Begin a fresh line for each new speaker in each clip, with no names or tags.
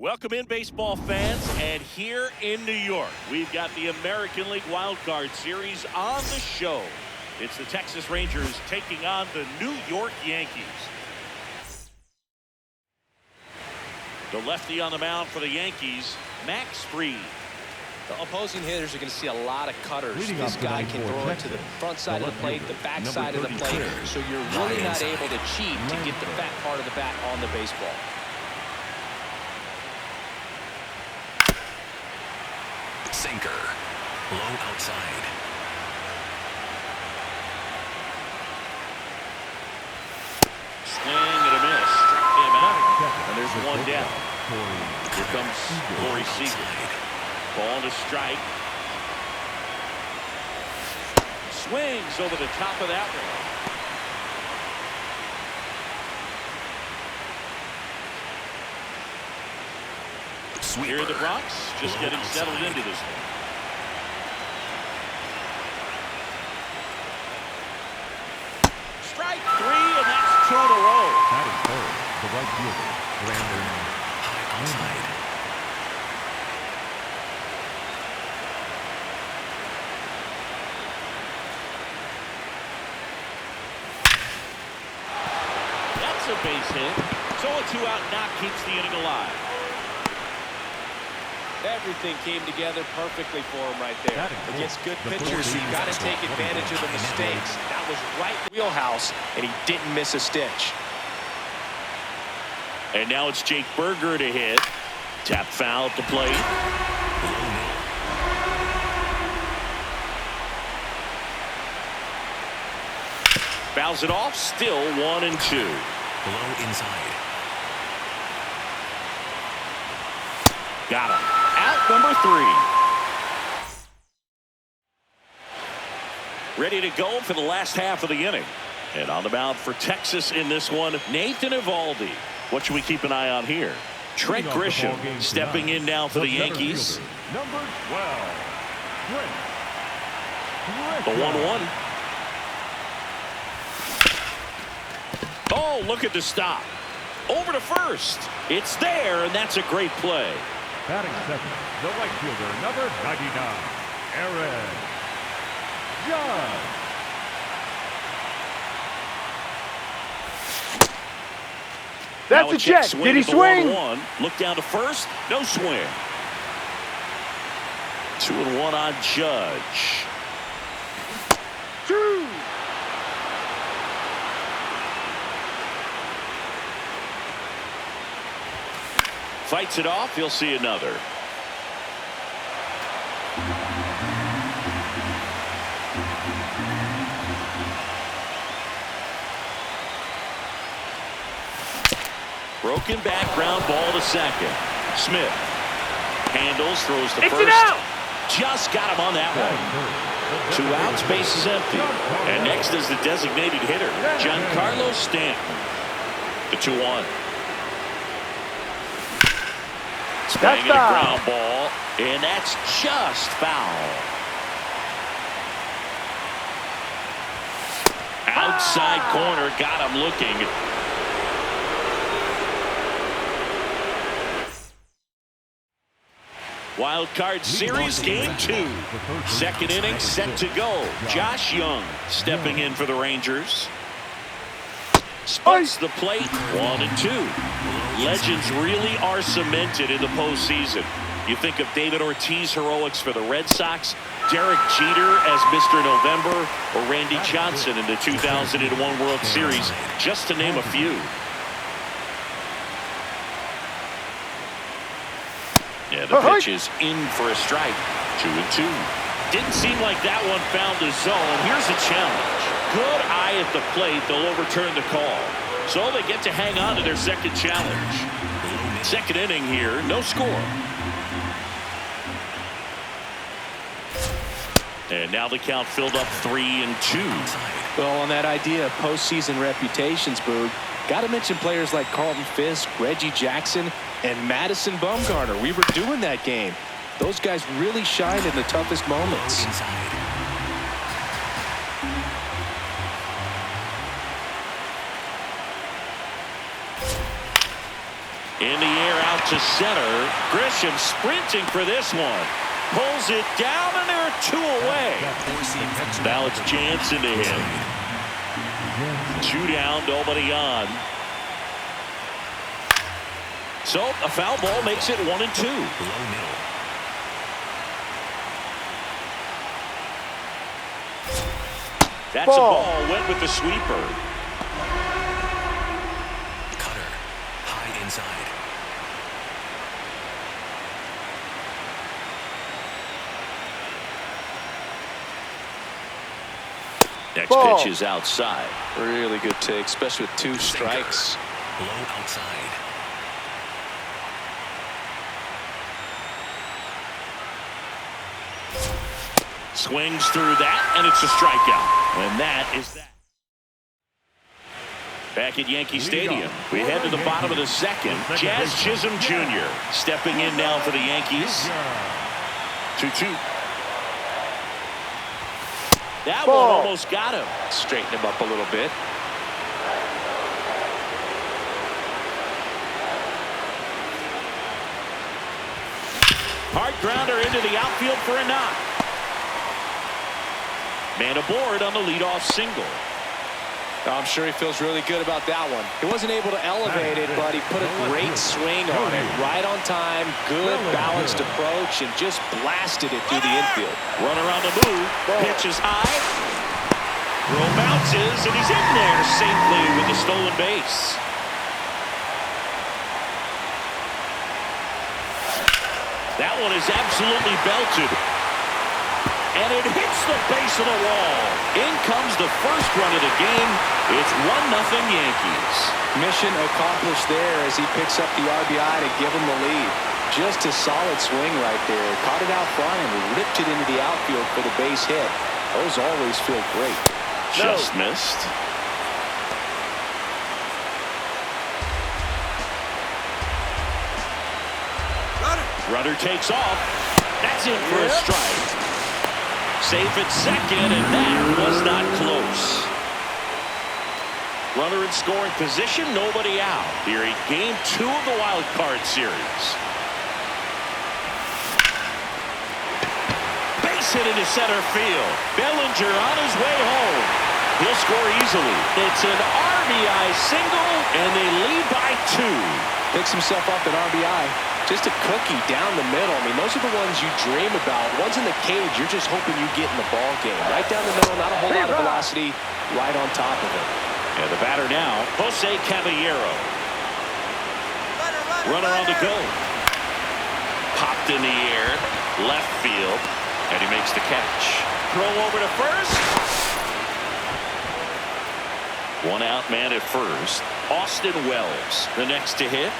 Welcome in, baseball fans, and here in New York, we've got the American League Wild Card Series on the show. It's the Texas Rangers taking on the New York Yankees. The lefty on the mound for the Yankees, Max Fried.
The opposing hitters are going to see a lot of cutters. This guy can throw it to the front side of the plate, the back side of the plate, so you're really not able to cheat to get the fat part of the bat on the baseball.
Sinker, low outside.
Swing and a miss. Struck him out. And there's one down. Here comes Corey Seager. Ball to strike. Swings over the top of that one. Here in the Bronx, just getting settled into this one. Strike three, and that's two in a row.
That is third. The right fielder, Brandon.
High outside.
That's a base hit. So a two-out knock keeps the inning alive.
Everything came together perfectly for him right there. Against good pitchers, you've got to take advantage of the mistakes. That was right in the wheelhouse, and he didn't miss a stitch.
And now it's Jake Berger to hit. Tap foul at the plate. Fouls it off. Still 1-2.
Low inside.
Got him. Out number 3. Ready to go for the last half of the inning. And on the mound for Texas in this one, Nathan Eovaldi. What should we keep an eye on here? Trent Grisham stepping in now for the Yankees.
Number 12.
The 1-1. Oh, look at the stop. Over to first. It's there, and that's a great play.
Batting second, the right fielder, number 99, Aaron Judge.
That's a check. Did he swing?
1-1. Look down to first. No swing. 2-1 on Judge.
2.
Fights it off. He'll see another. Broken back, ground ball to second. Smith handles, throws to first.
Out.
Just got him on that one. 2 outs, base is empty. And next is the designated hitter, Giancarlo Stanton. The 2-1. Banging a ground ball, and that's just foul. Outside corner, got him looking. Wild Card Series Game 2. Second inning set to go. Josh Young stepping in for the Rangers. Splits the plate, 1-2. Legends really are cemented in the postseason. You think of David Ortiz heroics for the Red Sox, Derek Jeter as Mr. November, or Randy Johnson in the 2001 World Series, just to name a few. Yeah, the pitch is in for a strike. 2-2. Didn't seem like that one found the zone. Here's a challenge. Good eye at the plate. They'll overturn the call. So they get to hang on to their second challenge. Second inning here, no score. And now the count filled up 3-2.
Well, on that idea of postseason reputations, Boog, got to mention players like Carlton Fisk, Reggie Jackson, and Madison Bumgarner. We were doing that game. Those guys really shined in the toughest moments.
In the air out to center. Grisham sprinting for this one. Pulls it down, and there are 2 away. Now it's Jansen to hit. 2 down, nobody on. So a foul ball makes it 1-2.
Low middle.
That's a ball. Went with the sweeper.
Cutter. High inside.
Next pitch is outside.
Really good take, especially with 2 strikes.
Low outside.
Swings through that, and it's a strikeout. And that is that. Back at Yankee Stadium, we head to the bottom of the second. Jazz Chisholm Jr. stepping in now for the Yankees. 2-2. That one almost got him.
Straighten him up a little bit.
Hard grounder into the outfield for a knock. Man aboard on the leadoff single.
I'm sure he feels really good about that one. He wasn't able to elevate it, but he put a great swing on it. Right on time, good balanced approach, and just blasted it through the infield.
Runner on the move. Pitch is high. Throw bounces, and he's in there safely with the stolen base. That one is absolutely belted. And it hits the base of the wall. In comes the first run of the game. It's 1-0 Yankees.
Mission accomplished there as he picks up the RBI to give him the lead. Just a solid swing right there. Caught it out front and ripped it into the outfield for the base hit. Those always feel great.
Just missed. Runner takes off. That's in for a strike. Safe at second, and that was not close. Runner in scoring position, nobody out. Here in game 2 of the wild card series. Base hit into center field. Bellinger on his way home. He'll score easily. It's an RBI single, and they lead by 2.
Picks himself up an RBI. Just a cookie down the middle. I mean, those are the ones you dream about. Ones in the cage, you're just hoping you get in the ball game. Right down the middle, not a whole lot of velocity, right on top of it.
And the batter now, Jose Caballero. Runner on the go. Popped in the air, left field, and he makes the catch. Throw over to first. 1 out man at first. Austin Wells, the next to hit.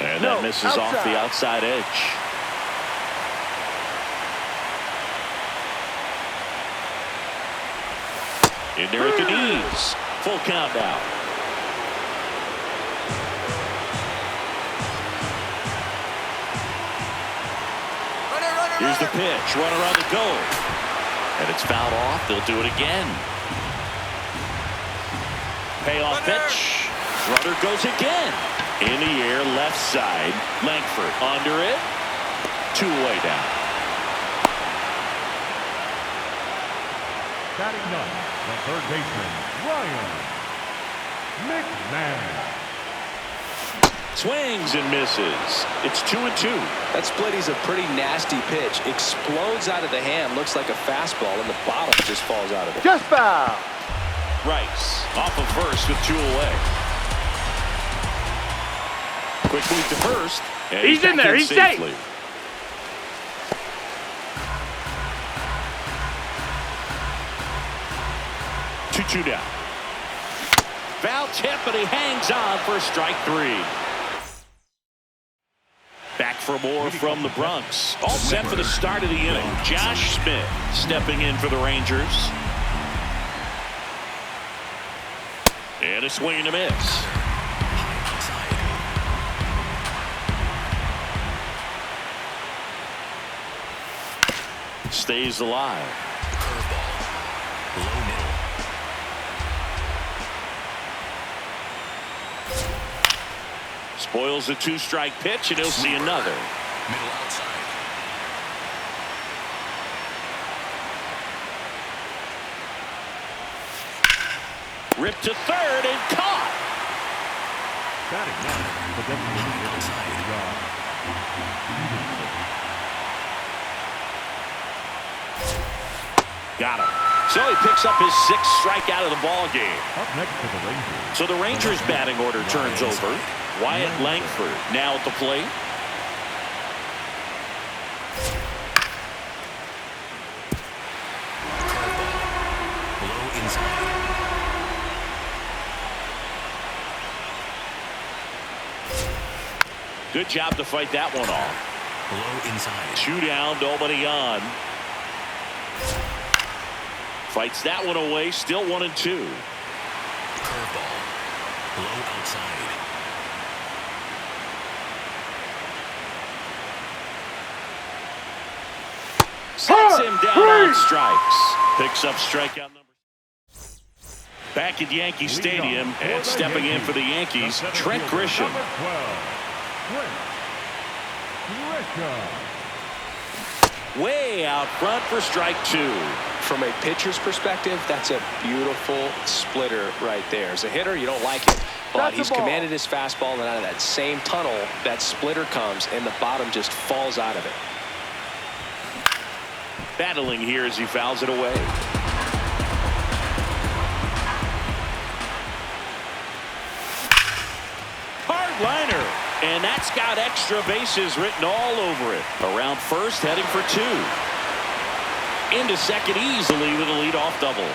And that misses off the outside edge. In there at the knees. Full count now. Here's the pitch. Runner on the go. And it's fouled off. They'll do it again. Payoff pitch. Runner goes again. In the air, left side. Langford under it. 2 away down.
Batting ninth, the third baseman, Ryan McMahon.
Swings and misses. It's 2-2.
That split is a pretty nasty pitch. Explodes out of the hand. Looks like a fastball, and the bottom just falls out of it.
Just foul.
Rice off of first with 2 away. Quick move to first. And
He's in there. He's
safely.
safe.
Two down. Foul tip, but he hangs on for strike 3. Back for more from the Bronx. All set for the start of the inning. Josh Smith stepping in for the Rangers. And a swing and a miss. Stays alive.
Curveball. Low middle.
Spoils the 2-strike pitch, and he'll see another.
Middle outside.
Ripped to third and caught.
Batting now, the designated
Outside.
Got him. So he picks up his 6th strikeout of the ball game.
Up next to the Rangers.
So the Rangers batting order turns over. Wyatt Langford now at the plate.
Low inside.
Good job to fight that one off.
Low inside.
2 down, nobody on. Fights that one away, still 1-2.
Curveball. Low outside.
Sets him down on strikes. Picks up strikeout number. Back at Yankee Stadium and stepping in for the Yankees, Trent Grisham.
Number 12. Trent Grisham.
Way out front for strike 2.
From a pitcher's perspective, that's a beautiful splitter right there. As a hitter, you don't like it, but he's commanded his fastball, and out of that same tunnel, that splitter comes, and the bottom just falls out of it.
Battling here as he fouls it away. Hard liner. And that's got extra bases written all over it. Around first, heading for 2. Into second easily with a leadoff double.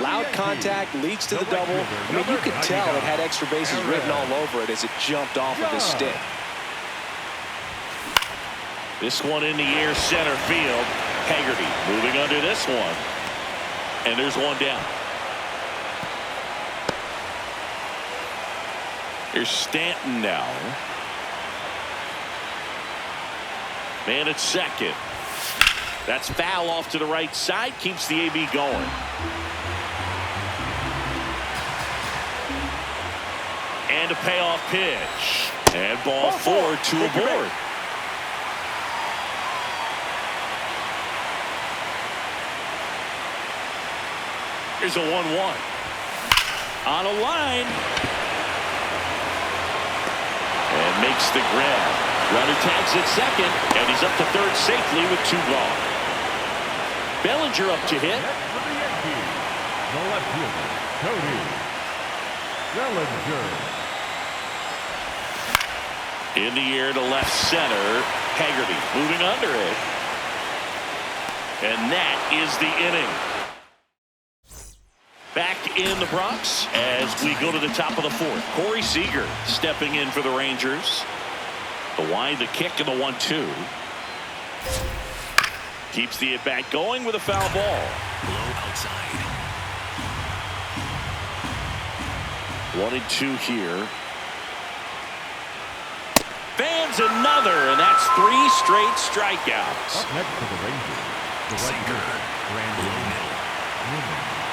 Loud contact leads to the double. I mean, you could tell it had extra bases written all over it as it jumped off of his stick.
This one in the air, center field. Haggerty moving under this one. And there's one down. Here's Stanton now. Man at second. That's foul off to the right side. Keeps the AB going. And a payoff pitch. And ball 4, 2 aboard. Here's a 1-1. On a line. And makes the grab. Runner tags at second, and he's up to third safely with 2 gone. Bellinger up to hit.
Next for the Yankees, the left fielder, Cody Bellinger.
In the air to left center. Haggerty moving under it. And that is the inning. Back in the Bronx as we go to the top of the 4th. Corey Seager stepping in for the Rangers. The wind, the kick, and the 1-2. Keeps the at-bat going with a foul ball.
Low outside.
1-2 here. Fans another, and that's 3 straight strikeouts.
Up next to the Rangers, the right
Sinker.
fielder,
Low
Brandon
middle.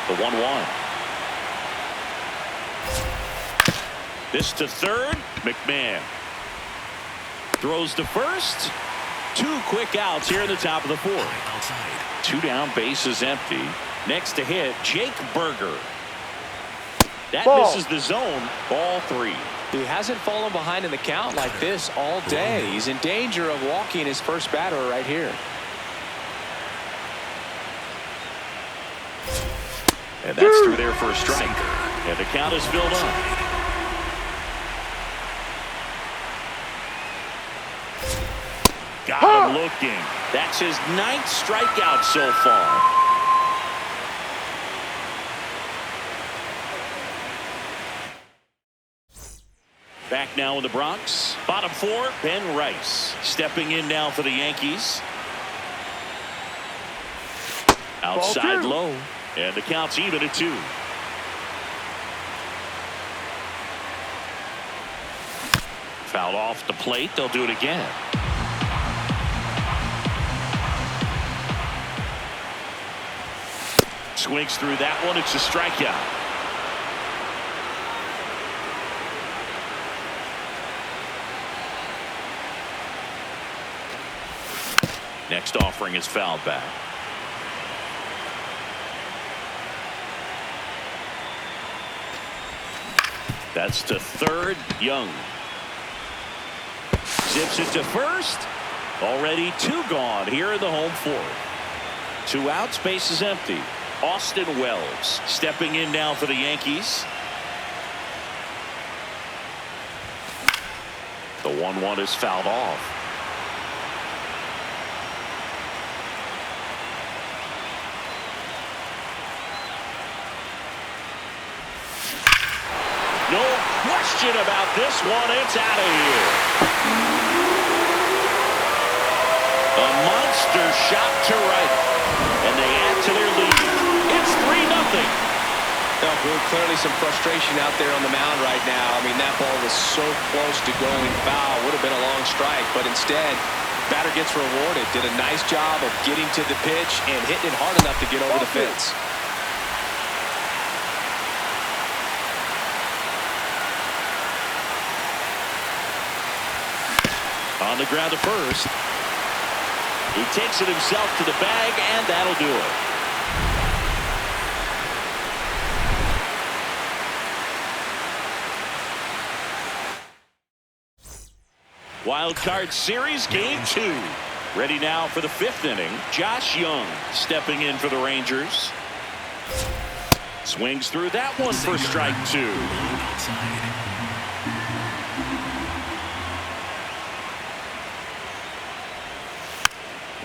The 1-1. This to third. McMahon throws to first. 2 quick outs here in the top of the 4th.
Outside.
2 down, bases empty. Next to hit, Jake Berger. That misses the zone. Ball 3.
He hasn't fallen behind in the count like this all day. He's in danger of walking his first batter right here.
And that's through there for a strike. And the count is filled up. Got him looking. That's his 9th strikeout so far. Back now in the Bronx. Bottom 4, Ben Rice stepping in now for the Yankees. Outside low. And the count's even at 2. Fouled off the plate. They'll do it again. Swings through that one. It's a strikeout. Next offering is fouled back. That's to third. Young zips it to first. Already 2 gone here in the home fourth. 2 outs, base is empty. Austin Wells stepping in now for the Yankees. The 1-1 is fouled off. No question about this one. It's out of here. A monster shot to right. And they add to their lead. It's 3-0.
Clearly some frustration out there on the mound right now. I mean, that ball was so close to going foul. Would have been a long strike, but instead, batter gets rewarded. Did a nice job of getting to the pitch and hitting it hard enough to get over the fence.
On the ground to first. He takes it himself to the bag, and that'll do it. Wild Card Series Game 2. Ready now for the 5th inning. Josh Young stepping in for the Rangers. Swings through that one for strike 2.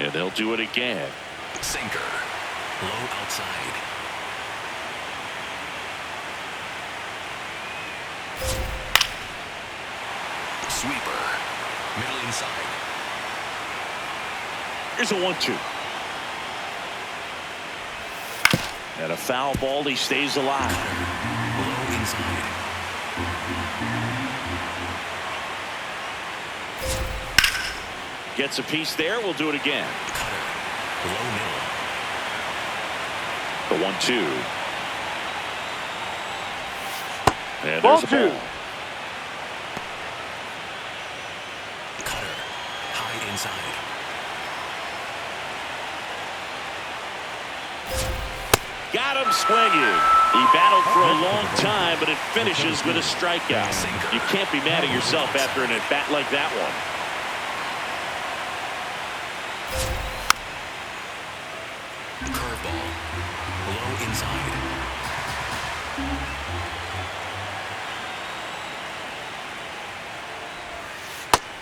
And they'll do it again.
Sinker. Low outside. Sweeper. Middle inside.
Here's a 1-2. And a foul ball. He stays alive.
Low inside.
Gets a piece there. We'll do it again.
Cutter. Low middle.
The 1-2. And
Ball
there's a
2.
ball.
Cutter. High inside.
Got him swinging. He battled for a long time, but it finishes with a strikeout. You can't be mad at yourself after an at-bat like that one.
Curveball. Low inside.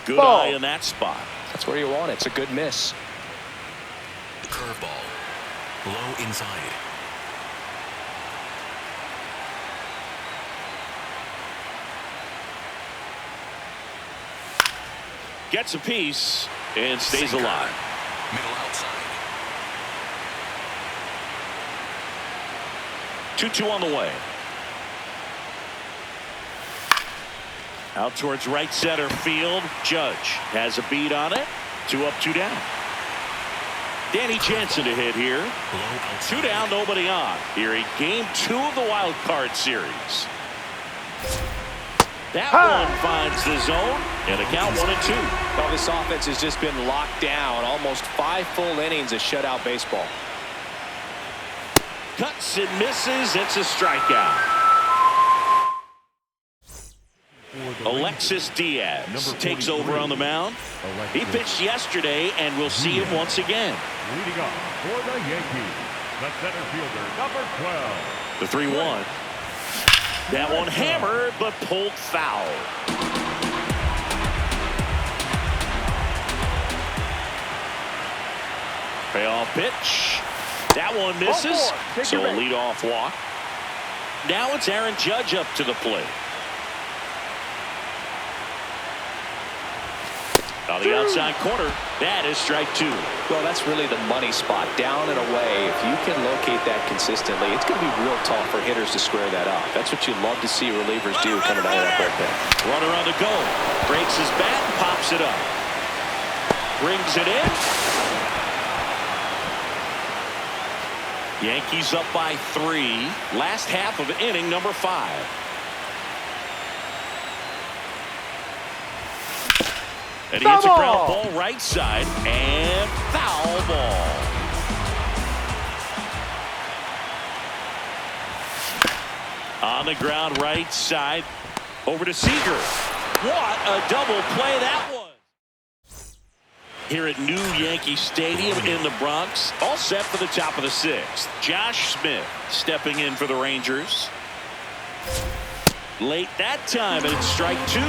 Good
Ball.
eye in that spot.
That's where you want it. It's a good miss.
Curveball. Low inside.
Gets a piece and stays
Sinker.
alive.
Middle outside.
2-2 on the way. Out towards right center field. Judge has a beat on it. 2 up, 2 down. Danny Jansen to hit here.
Low outside.
2 down, nobody on. Here in Game 2 of the Wild Card Series. That one finds the zone, and a count 1-2.
Well, this offense has just been locked down. Almost 5 full innings of shutout baseball.
Cuts and misses. It's a strikeout. Alexis Diaz takes over on the mound. He pitched yesterday, and we'll see him once again.
Leading off for the Yankees, the center fielder, number 12.
The 3-1. That one hammered, but pulled foul. Payoff pitch. That one misses. So a leadoff walk. Now it's Aaron Judge up to the plate. On the outside corner, that is strike 2.
Well, that's really the money spot, down and away. If you can locate that consistently, it's going to be real tough for hitters to square that up. That's what you love to see relievers do coming out of that bullpen.
Runner on the go, breaks his bat and pops it up. Brings it in. Yankees up by 3. Last half of inning number 5. And he hits a ground ball right side and foul. foul ball. On the ground right side. Over to Seager. What a double play that was. Here at New Yankee Stadium in the Bronx. All set for the top of the sixth. Josh Smith stepping in for the Rangers. Late that time, and it's strike two.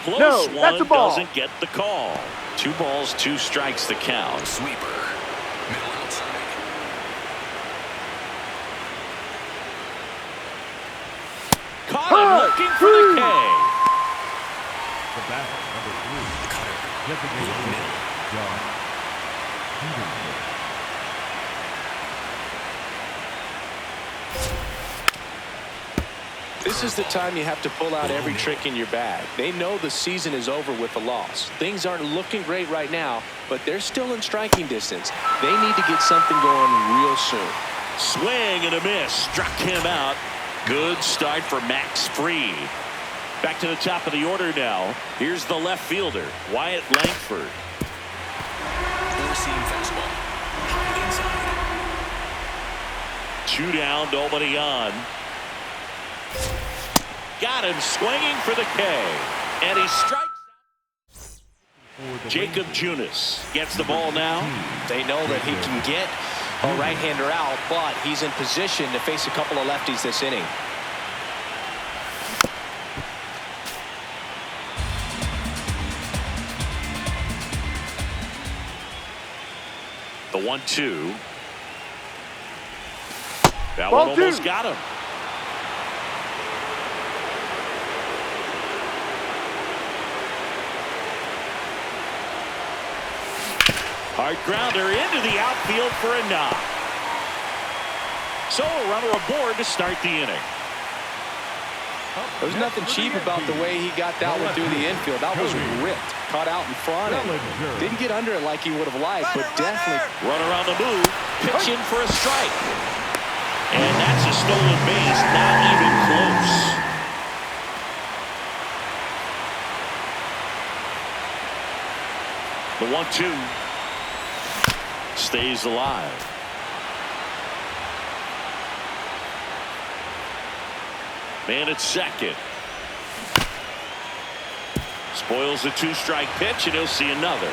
Close
No, that's a
one,
ball.
doesn't get the call. 2 balls, 2 strikes the count.
Sweeper. Middle outside.
Caught him looking for the K.
The batter, number 3.
Cutter.
Designated
Low middle.
John.
This is the time you have to pull out every trick in your bag. They know the season is over with a loss. Things aren't looking great right now, but they're still in striking distance. They need to get something going real soon.
Swing and a miss. Struck him out. Good start for Max Fried. Back to the top of the order now. Here's the left fielder, Wyatt Langford.
Four-seam fastball. High inside.
2 down, nobody on. Got him swinging for the K. And he strikes out. Jacob Junis gets the ball now.
They know that he can get a right-hander out, but he's in position to face a couple of lefties this inning.
The 1-2. That
Ball
one almost
2.
got him. Hard grounder into the outfield for a knock. So a runner aboard to start the inning.
There's nothing cheap about the way he got that one through the infield. That was ripped. Caught out in front and didn't get under it like he would have liked, but definitely.
Runner on the move. Pitch in for a strike. And that's a stolen base. Not even close. The 1-2. Stays alive. Man at second. Spoils the 2-strike pitch, and he'll see another.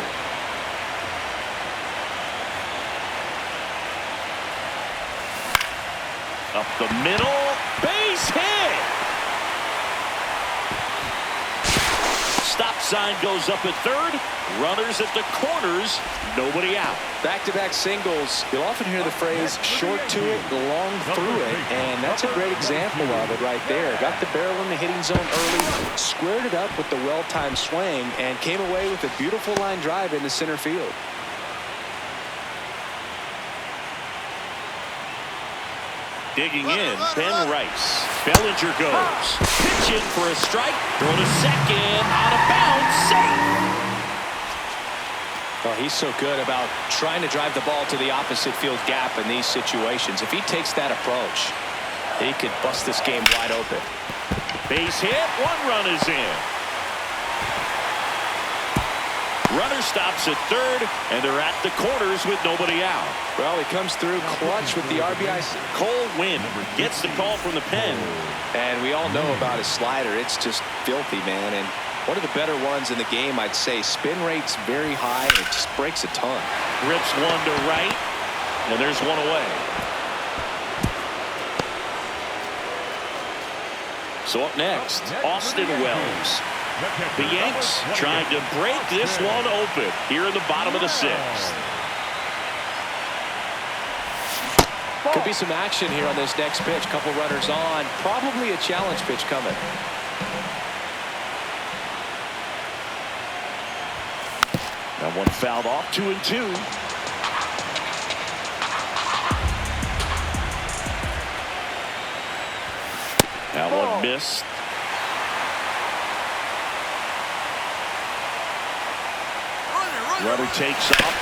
Up the middle. Base hit. Stop sign goes up at third. Runners at the corners. Nobody out.
Back-to-back singles. You'll often hear the phrase short to it, long through it, and that's a great example of it right there. Got the barrel in the hitting zone early, squared it up with the well-timed swing, and came away with a beautiful line drive into center field.
Digging in, Ben Rice. Bellinger goes. Pitch in for a strike. Throw to second. Out of bounds. Safe.
Well, he's so good about trying to drive the ball to the opposite field gap in these situations. If he takes that approach, he could bust this game wide open.
Base hit. 1 run is in. Runner stops at third, and they're at the corners with nobody out.
Well, he comes through clutch with the RBI.
Cole Winn gets the call from the pen.
And we all know about his slider. It's just filthy, man. And one of the better ones in the game, I'd say. Spin rate's very high. It just breaks a ton.
Rips one to right, and there's one away. So up next, Austin Wells. The Yanks trying to break this one open here in the bottom of the 6th.
Could be some action here on this next pitch. Couple runners on. Probably a challenge pitch coming.
That one fouled off. 2-2. That one missed. Runner takes off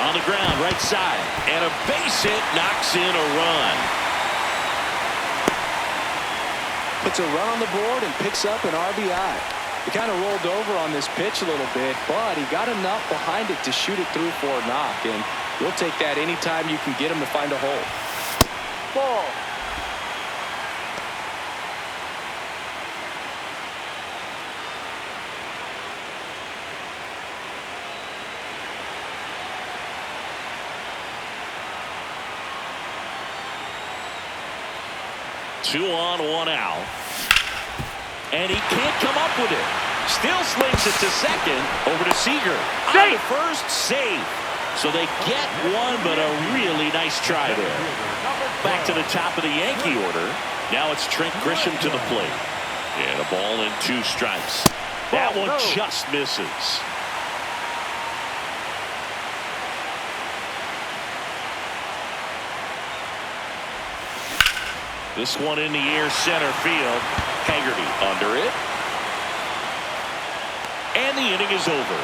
on the ground, right side, and a base hit knocks in a run.
Puts a run on the board and picks up an RBI. He kind of rolled over on this pitch a little bit, but he got enough behind it to shoot it through for a knock, and you'll take that anytime you can get him to find a hole.
Ball.
Two on, one out. And he can't come up with it. Still slings it to second. Over to Seager. On to first, save. So they get one, but a really nice try there. Back to the top of the Yankee order. Now it's Trent Grisham to the plate. And a ball and 2 strikes. That one just misses. This one in the air, center field. Haggerty under it. And the inning is over.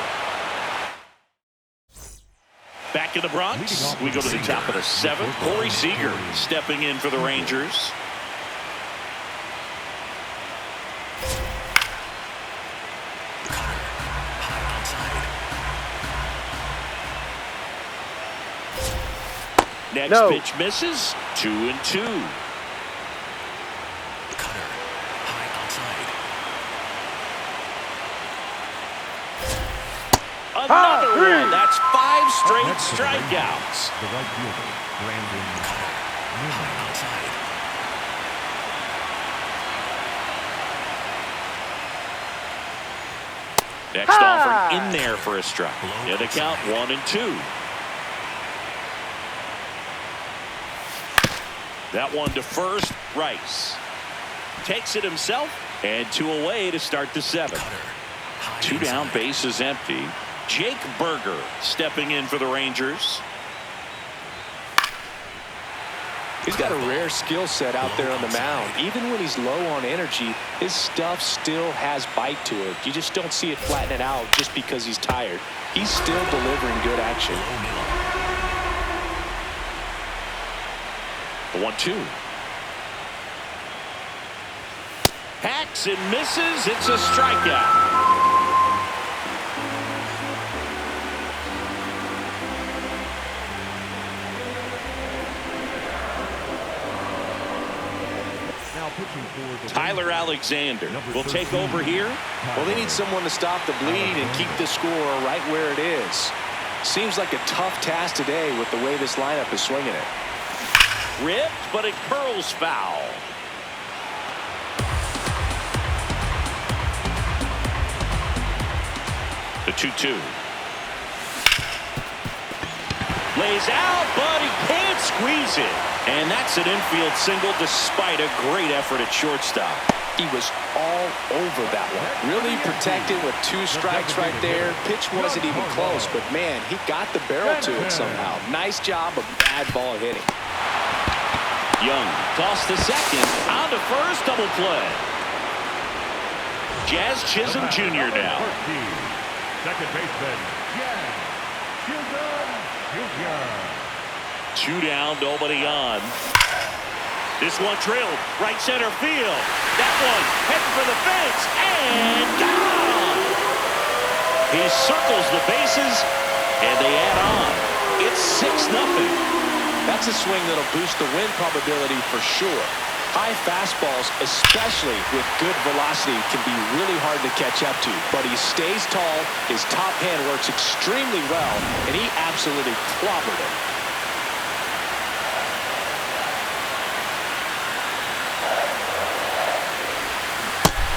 Back in the Bronx, we go to the top of the 7th. Corey Seager stepping in for the Rangers. Next pitch misses. 2-2. Another one. That's 5 straight strikeouts.
The right fielder, Brandon outside.
Next offer in there for a strike. And the count 1-2. That one to first. Rice takes it himself, and 2 away to start the 7th. 2 down, base is empty. Jake Berger stepping in for the Rangers.
He's got a rare skill set out there on the mound. Even when he's low on energy, his stuff still has bite to it. You just don't see it flatten it out just because he's tired. He's still delivering good action.
The 1-2. Hacks and misses. It's a strikeout. Tyler Alexander will take over here.
Well, they need someone to stop the bleed and keep the score right where it is. Seems like a tough task today with the way this lineup is swinging it.
Ripped, but it curls foul. The 2-2. Lays out, but he can't squeeze it. And that's an infield single despite a great effort at shortstop.
He was all over that one. Really protected with 2 strikes right there. Pitch wasn't even close, but man, he got the barrel to it somehow. Nice job of bad ball hitting.
Young tossed to second. On to first, double play. Jazz Chisholm Jr. now.
Second baseman, Jazz Chisholm Jr.
2 down, nobody on. This one trailed right center field. That one heading for the fence and gone. He circles the bases and they add on. It's 6-0.
That's a swing that'll boost the win probability for sure. High fastballs, especially with good velocity, can be really hard to catch up to. But he stays tall, his top hand works extremely well, and he absolutely clobbered it.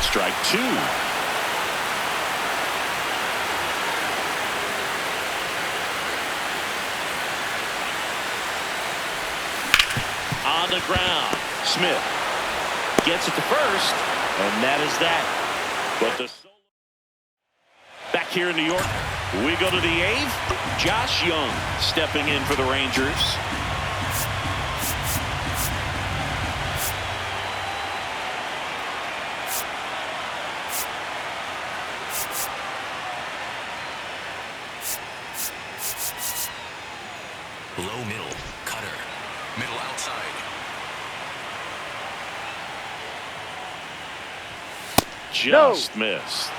Strike 2. On the ground. Smith gets it to first, and that is that. But the back here in New York, we go to the 8th. Josh Young stepping in for the Rangers.
Low middle, cutter, middle outside.
Just missed.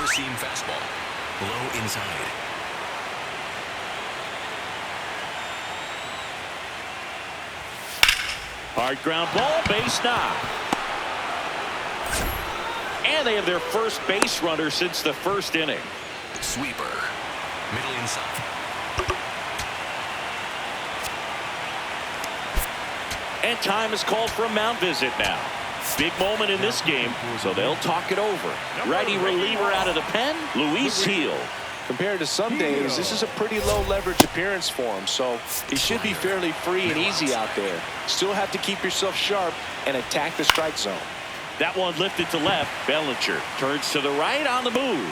Four-seam fastball. Low inside.
Hard ground ball, base knock. And they have their first base runner since the first inning.
Sweeper. Middle inside.
And time is called for a mound visit now. Big moment in this game, so they'll talk it over. Righty reliever out of the pen, Luis Gil.
Compared to some days, this is a pretty low leverage appearance for him, so he should be fairly free and easy out there. Still have to keep yourself sharp and attack the strike zone.
That one lifted to left. Bellinger turns to the right on the move.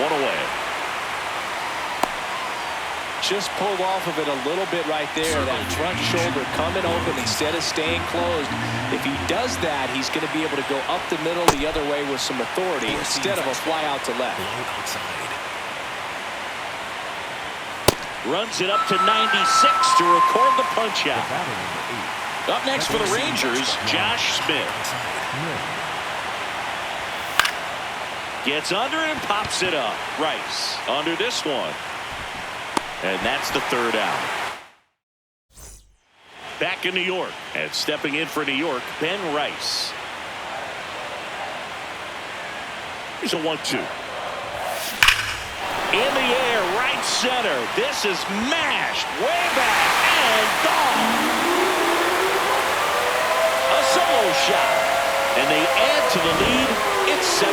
One away.
Just pulled off of it a little bit right there. That front shoulder coming open instead of staying closed. If he does that, he's going to be able to go up the middle the other way with some authority instead of a fly out to left.
Low outside.
Runs it up to 96 to record the punch out. Up next for the Rangers, Josh Smith. Gets under it and pops it up. Rice under this one. And that's the third out. Back in New York, and stepping in for New York, Ben Rice. Here's a 1-2. In the air, right center. This is mashed way back and gone. A solo shot. And they add to the lead. It's 7-0.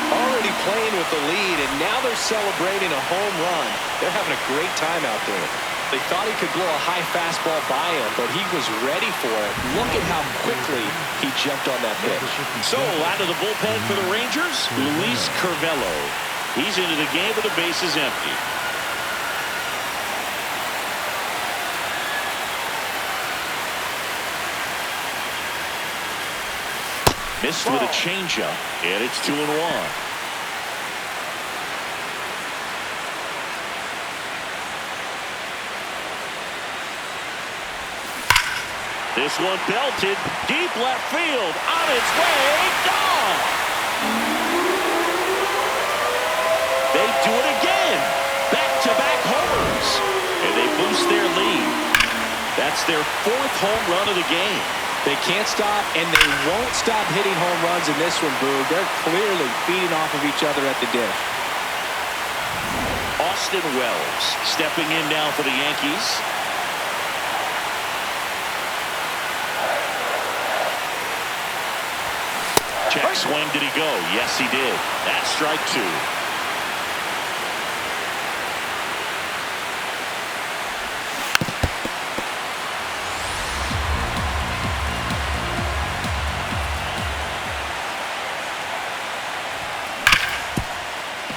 Already playing with the lead, and now they're celebrating a home run. They're having a great time out there. They thought he could blow a high fastball by him, but he was ready for it. Look at how quickly he jumped on that pitch.
So out of the bullpen for the Rangers, Luis Curvelo. He's into the game with the bases empty. Missed with a changeup, and it's 2-1. This one belted deep left field, on its way, gone. They do it again, back-to-back homers, and they boost their lead. That's their fourth home run of the game.
They can't stop, and they won't stop hitting home runs in this one, Boog. They're clearly feeding off of each other at the dish.
Austin Wells stepping in now for the Yankees. Check swing, did he go? Yes, he did. That's strike 2.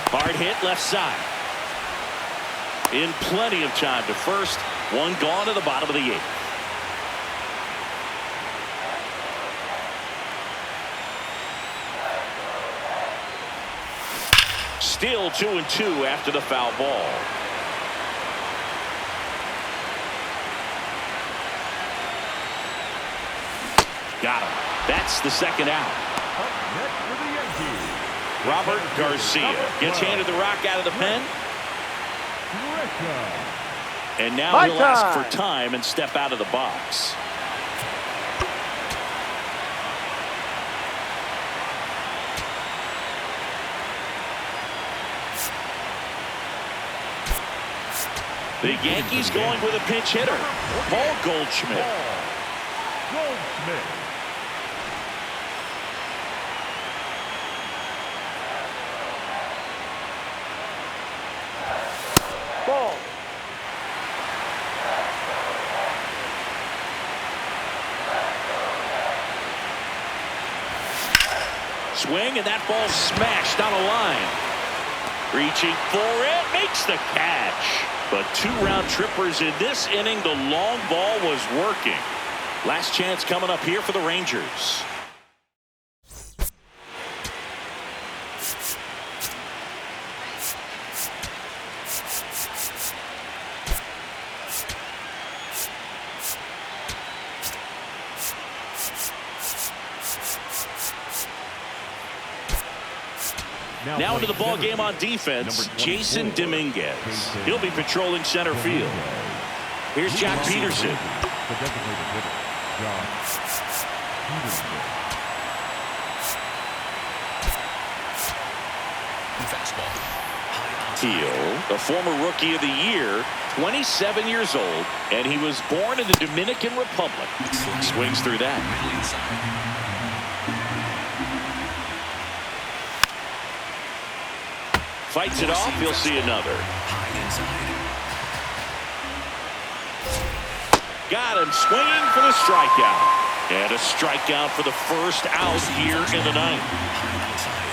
Hard hit left side. In plenty of time to first. One gone to the bottom of the 8th. Still 2-2 after the foul ball. Got him. That's the second out.
Up next for the Yankees,
Robert Garcia gets handed the rock out of the pen. And now he'll ask for time and step out of the box. The Yankees going with a pinch hitter, Paul Goldschmidt.
Ball.
Swing, and that ball smashed on a line. Reaching for it, makes the catch. But 2 round trippers in this inning. The long ball was working. Last chance coming up here for the Rangers. Now into the ball game on defense, Jason Dominguez. He'll be patrolling center field. Here's Jack Peterson.
The designated hitter, John Peterson.
Fastball.
Teal, the former Rookie of the Year, 27 years old, and he was born in the Dominican Republic. Swings through that.
Middle inside.
Fights it off. He'll see another.
High inside.
Got him swinging for the strikeout. And a strikeout for the first out here in the ninth.
High outside.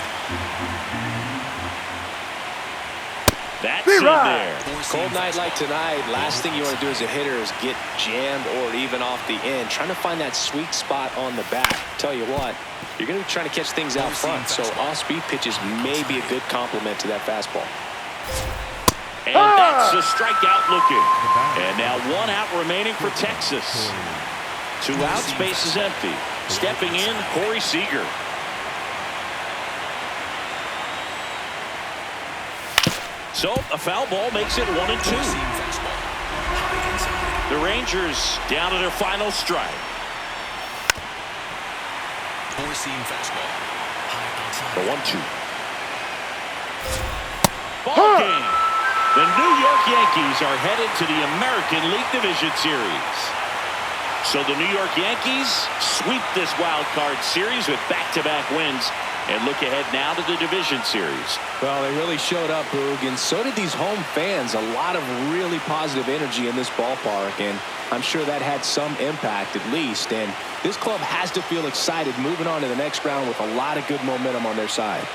That's in there.
Cold night like tonight, last thing you want to do as a hitter is get jammed or even off the end. Trying to find that sweet spot on the back. Tell you what, you're going to be trying to catch things out front, so off-speed pitches may be a good complement to that fastball.
And that's a strikeout looking. And now one out remaining for Texas. 2 outs, base is empty. Stepping in, Corey Seager. So a foul ball makes it 1-2. The Rangers down to their final strike.
Four-seam fastball. High
The
outside.
1-2. Ball game. The New York Yankees are headed to the American League Division Series. So the New York Yankees sweep this wild card series with back-to-back wins and look ahead now to the Division Series.
Well, they really showed up, Boog, and so did these home fans. A lot of really positive energy in this ballpark, and I'm sure that had some impact at least. And this club has to feel excited moving on to the next round with a lot of good momentum on their side.